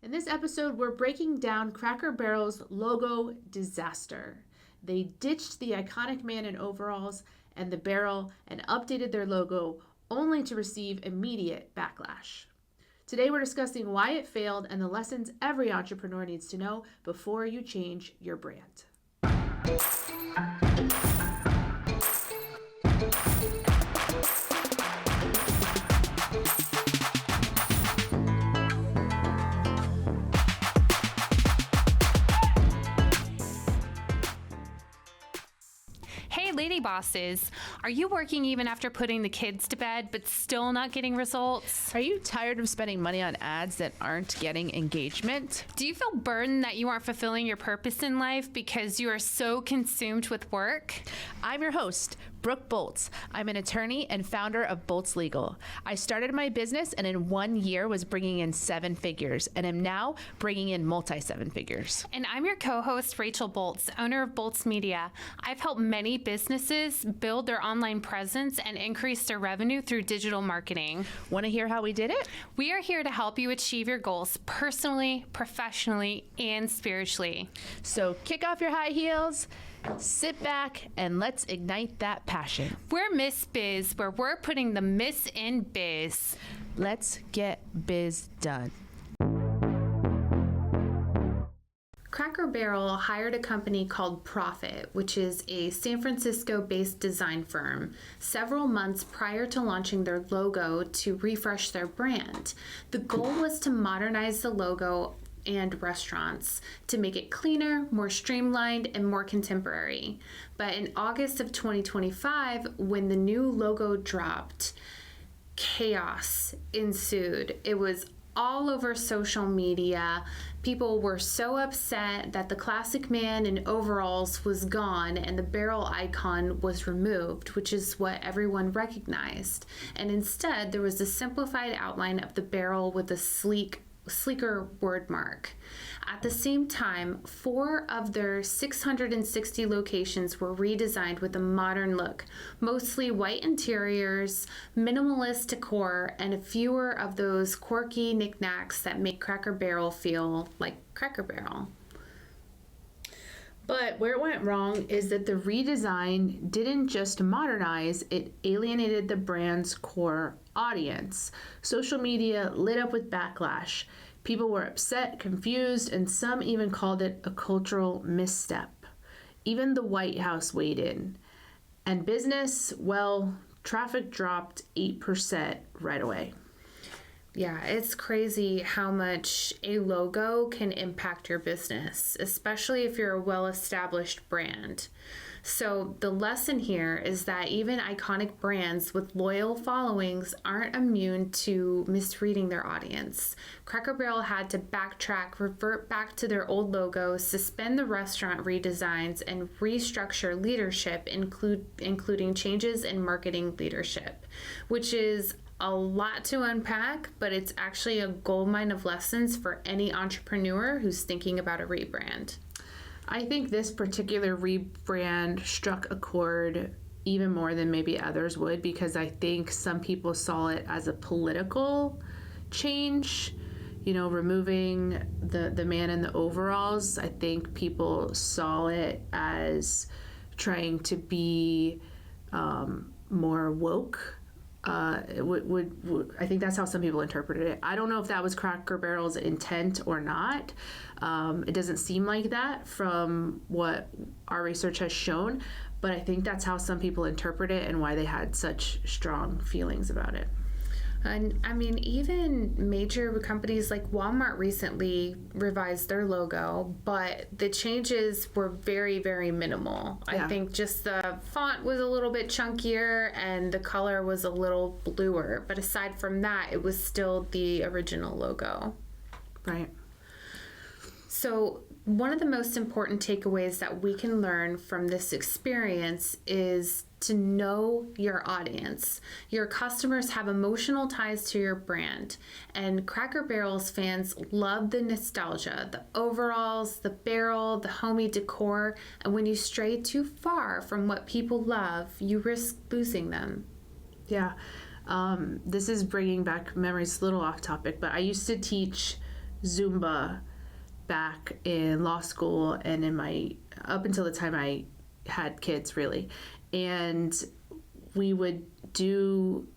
In this episode, we're breaking down Cracker Barrel's logo disaster. They ditched the iconic man in overalls and the barrel and updated their logo only to receive immediate backlash. Today, we're discussing why it failed and the lessons every entrepreneur needs to know before you change your brand. Hey, lady bosses, are you working even after putting the kids to bed but still not getting results? Are you tired of spending money on ads that aren't getting engagement? Do you feel burdened that you aren't fulfilling your purpose in life because you are so consumed with work? I'm your host, Brooke Boltz. I'm an attorney and founder of Boltz Legal. I started my business and in 1 year was bringing in 7 figures and am now bringing in multi-7 figures. And I'm your co-host, Rachel Boltz, owner of Boltz Media. I've helped many businesses build their online presence and increase their revenue through digital marketing. Want to hear how we did it? We are here to help you achieve your goals personally, professionally, and spiritually. So kick off your high heels, sit back, and let's ignite that passion. We're Ms Biz, where we're putting the Miss in biz. Let's get biz done. Cracker Barrel hired a company called Profit, which is a San Francisco-based design firm, several months prior to launching their logo to refresh their brand. The goal was to modernize the logo and restaurants to make it cleaner, more streamlined, and more contemporary. But in August of 2025, when the new logo dropped, chaos ensued. It was all over social media. People were so upset that the classic man in overalls was gone and the barrel icon was removed, which is what everyone recognized. And instead, there was a simplified outline of the barrel with a sleeker word mark. At the same time, 4 of their 660 locations were redesigned with a modern look, mostly white interiors, minimalist decor, and fewer of those quirky knickknacks that make Cracker Barrel feel like Cracker Barrel. But where it went wrong is that the redesign didn't just modernize, it alienated the brand's core audience. Social media lit up with backlash. People were upset, confused, and some even called it a cultural misstep. Even the White House weighed in. And business, well, traffic dropped 8% right away. Yeah, it's crazy how much a logo can impact your business, especially if you're a well-established brand. So the lesson here is that even iconic brands with loyal followings aren't immune to misreading their audience. Cracker Barrel had to backtrack, revert back to their old logo, suspend the restaurant redesigns, and restructure leadership, including changes in marketing leadership, which is a lot to unpack, but it's actually a goldmine of lessons for any entrepreneur who's thinking about a rebrand. I think this particular rebrand struck a chord even more than maybe others would, because I think some people saw it as a political change, removing the man in the overalls. I think people saw it as trying to be more woke. I think that's how some people interpreted it. I don't know if that was Cracker Barrel's intent or not. It doesn't seem like that from what our research has shown, but I think that's how some people interpret it and why they had such strong feelings about it. And I mean, even major companies like Walmart recently revised their logo, but the changes were very, very minimal. Yeah. I think just the font was a little bit chunkier and the color was a little bluer. But aside from that, it was still the original logo. Right. So one of the most important takeaways that we can learn from this experience is to know your audience. Your customers have emotional ties to your brand, and Cracker Barrel's fans love the nostalgia, the overalls, the barrel, the homey decor, and when you stray too far from what people love, you risk losing them. Yeah. This is bringing back memories, a little off topic, but I used to teach Zumba back in law school and up until the time I had kids, really. And we would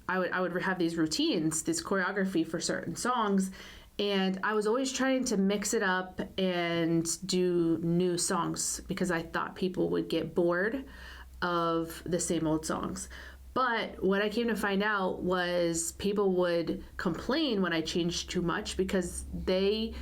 I would have these routines, this choreography for certain songs, and I was always trying to mix it up and do new songs because I thought people would get bored of the same old songs. But what I came to find out was people would complain when I changed too much because they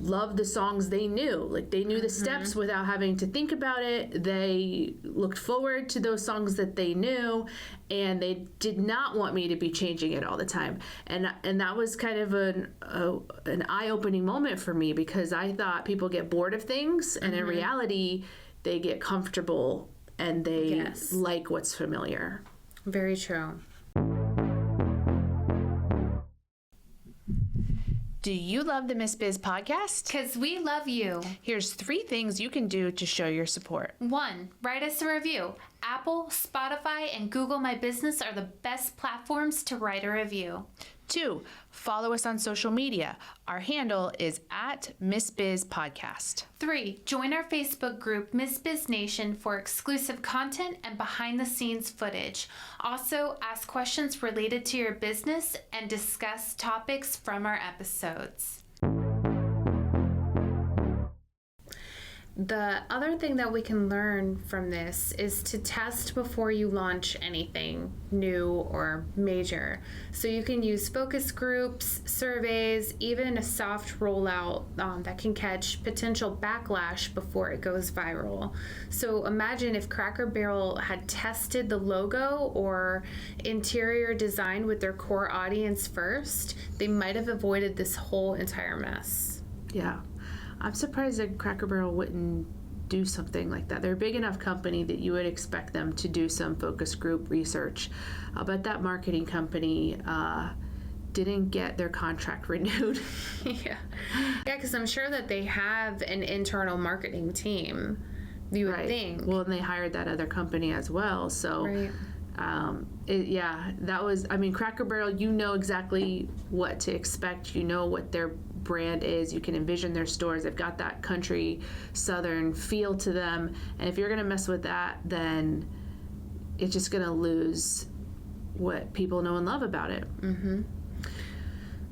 loved the songs they knew. Like, they knew the steps without having to think about it. They looked forward to those songs that they knew, and they did not want me to be changing it all the time. And that was kind of an eye-opening moment for me, because I thought people get bored of things, and in reality, they get comfortable and they like what's familiar. Very true. Do you love the Ms Biz podcast? Because we love you. Here's 3 things you can do to show your support. 1, write us a review. Apple, Spotify, and Google My Business are the best platforms to write a review. 2, follow us on social media. Our handle is @Ms Biz Podcast. 3, join our Facebook group, Ms Biz Nation, for exclusive content and behind-the-scenes footage. Also, ask questions related to your business and discuss topics from our episodes. The other thing that we can learn from this is to test before you launch anything new or major. So you can use focus groups, surveys, even a soft rollout that can catch potential backlash before it goes viral. So imagine if Cracker Barrel had tested the logo or interior design with their core audience first, they might have avoided this whole entire mess. Yeah. I'm surprised that Cracker Barrel wouldn't do something like that. They're a big enough company that you would expect them to do some focus group research. But that marketing company didn't get their contract renewed. Yeah, because I'm sure that they have an internal marketing team, you would think. Well, and they hired that other company as well. So, that was, Cracker Barrel, you know exactly what to expect. You know what their brand is. You can envision their stores. They've got that country southern feel to them. And if you're going to mess with that, then it's just going to lose what people know and love about it. Mm-hmm.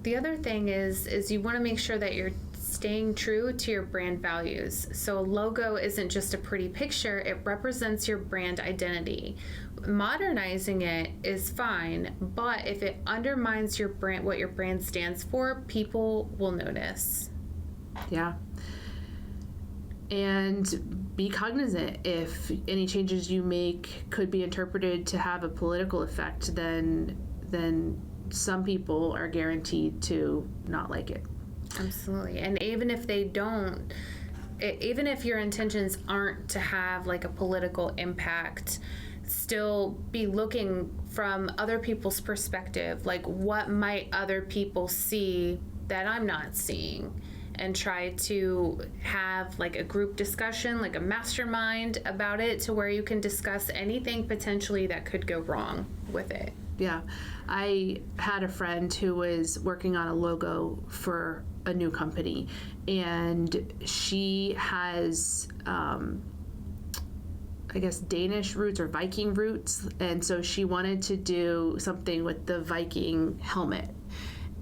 The other thing is you want to make sure that you're staying true to your brand values. So a logo isn't just a pretty picture, it represents your brand identity. Modernizing it is fine, but if it undermines your brand, what your brand stands for, people will notice. Yeah. And be cognizant if any changes you make could be interpreted to have a political effect, then some people are guaranteed to not like it. Absolutely. And even if they don't, even if your intentions aren't to have like a political impact, still be looking from other people's perspective, like what might other people see that I'm not seeing, and try to have like a group discussion, like a mastermind about it, to where you can discuss anything potentially that could go wrong with it. Yeah. I had a friend who was working on a logo for a new company, and she has Danish roots or Viking roots, and so she wanted to do something with the Viking helmet,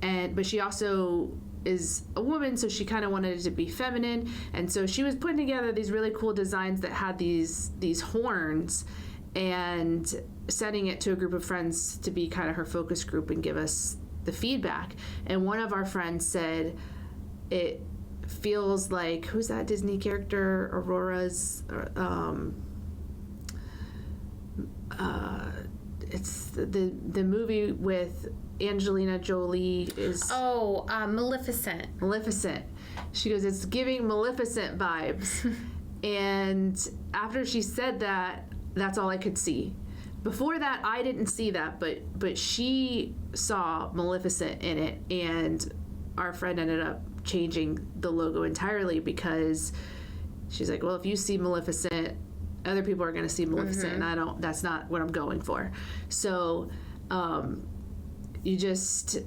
but she also is a woman, so she kind of wanted it to be feminine, and so she was putting together these really cool designs that had these horns, and sending it to a group of friends to be kind of her focus group and give us the feedback. And one of our friends said, it feels like, who's that Disney character, Aurora's, it's the movie with Angelina Jolie is... Maleficent. Maleficent. She goes, it's giving Maleficent vibes. And after she said that, that's all I could see. Before that, I didn't see that, but she saw Maleficent in it, and our friend ended up changing the logo entirely, because she's like, well, if you see Maleficent, other people are going to see Maleficent, and that's not what I'm going for. So you just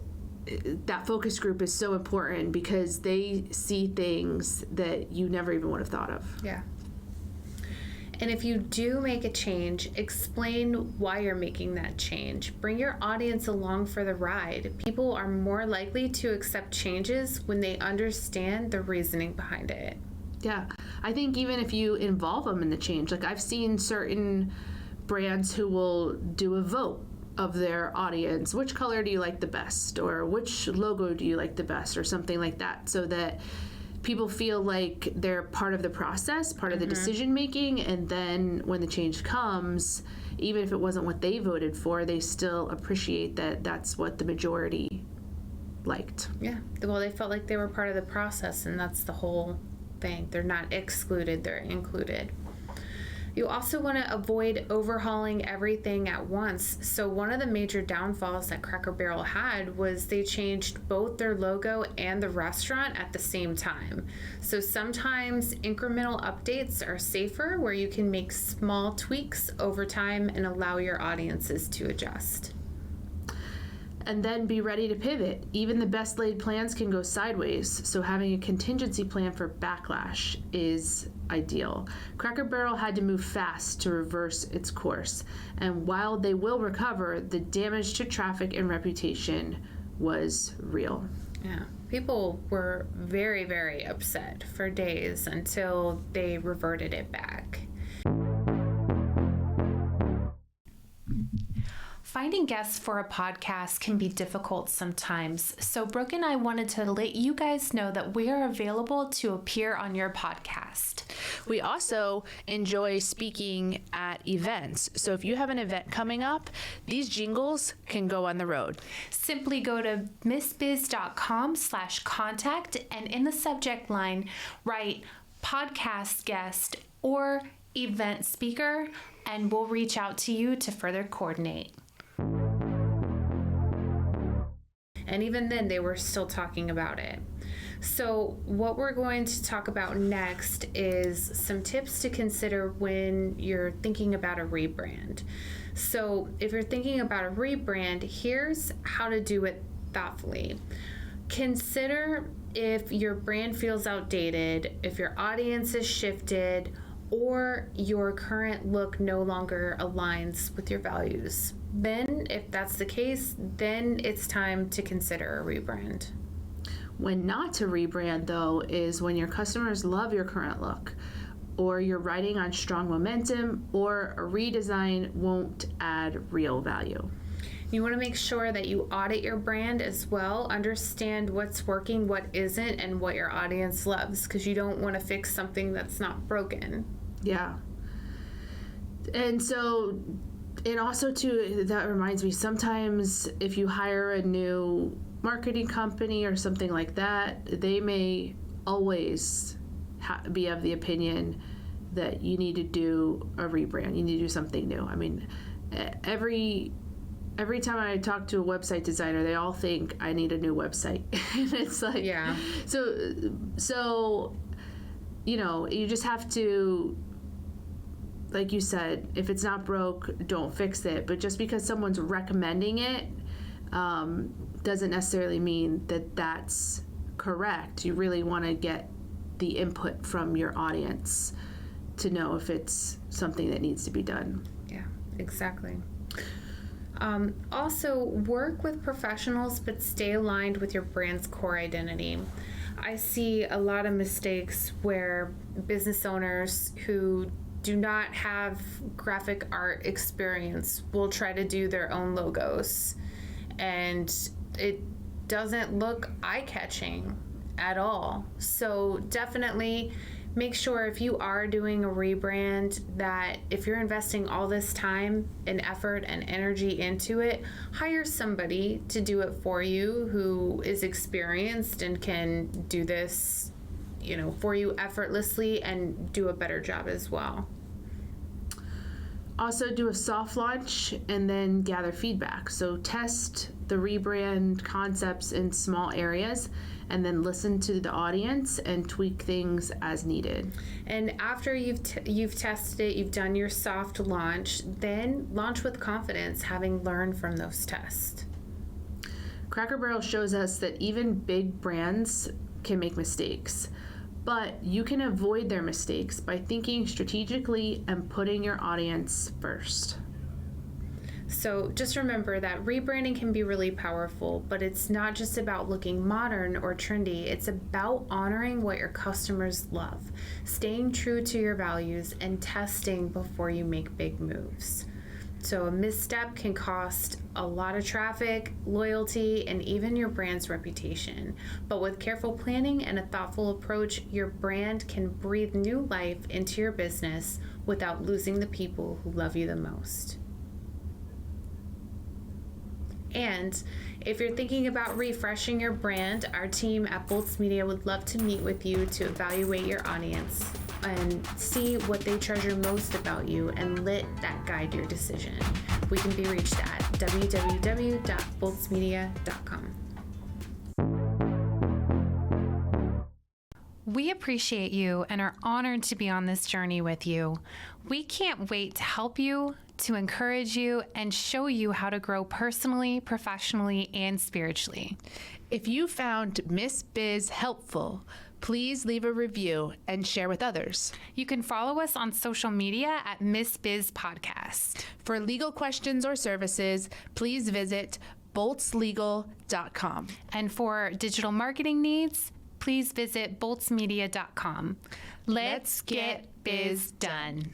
that focus group is so important because they see things that you never even would have thought of. Yeah. And if you do make a change, explain why you're making that change. Bring your audience along for the ride. People are more likely to accept changes when they understand the reasoning behind it. Yeah. I think even if you involve them in the change, like I've seen certain brands who will do a vote of their audience. Which color do you like the best? Or which logo do you like the best? Or something like that, so that people feel like they're part of the process, part of the decision making, and then when the change comes, even if it wasn't what they voted for, they still appreciate that that's what the majority liked. Yeah. Well, they felt like they were part of the process, and that's the whole thing. They're not excluded, they're included. You also want to avoid overhauling everything at once. So one of the major downfalls that Cracker Barrel had was they changed both their logo and the restaurant at the same time. So sometimes incremental updates are safer, where you can make small tweaks over time and allow your audiences to adjust. And then be ready to pivot. Even the best laid plans can go sideways, so having a contingency plan for backlash is ideal. Cracker Barrel had to move fast to reverse its course, and while they will recover, the damage to traffic and reputation was real. Yeah, people were very, very upset for days until they reverted it back. Finding guests for a podcast can be difficult sometimes, so Brooke and I wanted to let you guys know that we are available to appear on your podcast. We also enjoy speaking at events, so if you have an event coming up, these jingles can go on the road. Simply go to msbiz.com/contact, and in the subject line, write podcast guest or event speaker, and we'll reach out to you to further coordinate. And even then, they were still talking about it. So what we're going to talk about next is some tips to consider when you're thinking about a rebrand. So if you're thinking about a rebrand, here's how to do it thoughtfully. Consider if your brand feels outdated, if your audience has shifted, or your current look no longer aligns with your values. Then, if that's the case, then it's time to consider a rebrand. When not to rebrand, though, is when your customers love your current look, or you're riding on strong momentum, or a redesign won't add real value. You want to make sure that you audit your brand as well, understand what's working, what isn't, and what your audience loves, because you don't want to fix something that's not broken. Yeah. And so, and also too, that reminds me, sometimes if you hire a new marketing company or something like that, they may always be of the opinion that you need to do a rebrand, you need to do something new. I mean, every time I talk to a website designer, they all think I need a new website. And it's like, yeah. So, you know, you just have to, like you said, if it's not broke, don't fix it. But just because someone's recommending it doesn't necessarily mean that that's correct. You really want to get the input from your audience to know if it's something that needs to be done. Yeah, exactly. Also, work with professionals, but stay aligned with your brand's core identity. I see a lot of mistakes where business owners who do not have graphic art experience will try to do their own logos, and it doesn't look eye-catching at all. So definitely make sure, if you are doing a rebrand, that if you're investing all this time and effort and energy into it, hire somebody to do it for you who is experienced and can do this, you know, for you effortlessly and do a better job as well. Also, do a soft launch and then gather feedback. So test the rebrand concepts in small areas and then listen to the audience and tweak things as needed. And after you've tested it, you've done your soft launch, then launch with confidence, having learned from those tests. Cracker Barrel shows us that even big brands can make mistakes, but you can avoid their mistakes by thinking strategically and putting your audience first. So just remember that rebranding can be really powerful, but it's not just about looking modern or trendy. It's about honoring what your customers love, staying true to your values, and testing before you make big moves. So a misstep can cost a lot of traffic, loyalty, and even your brand's reputation. But with careful planning and a thoughtful approach, your brand can breathe new life into your business without losing the people who love you the most. And if you're thinking about refreshing your brand, our team at Bolts Media would love to meet with you to evaluate your audience and see what they treasure most about you and let that guide your decision. We can be reached at www.boltsmedia.com. We appreciate you and are honored to be on this journey with you. We can't wait to help you, to encourage you, and show you how to grow personally, professionally, and spiritually. If you found Ms Biz helpful, please leave a review and share with others. You can follow us on social media at Ms Biz Podcast. For legal questions or services, please visit boltslegal.com. And for digital marketing needs, please visit boltsmedia.com. Let's get biz done.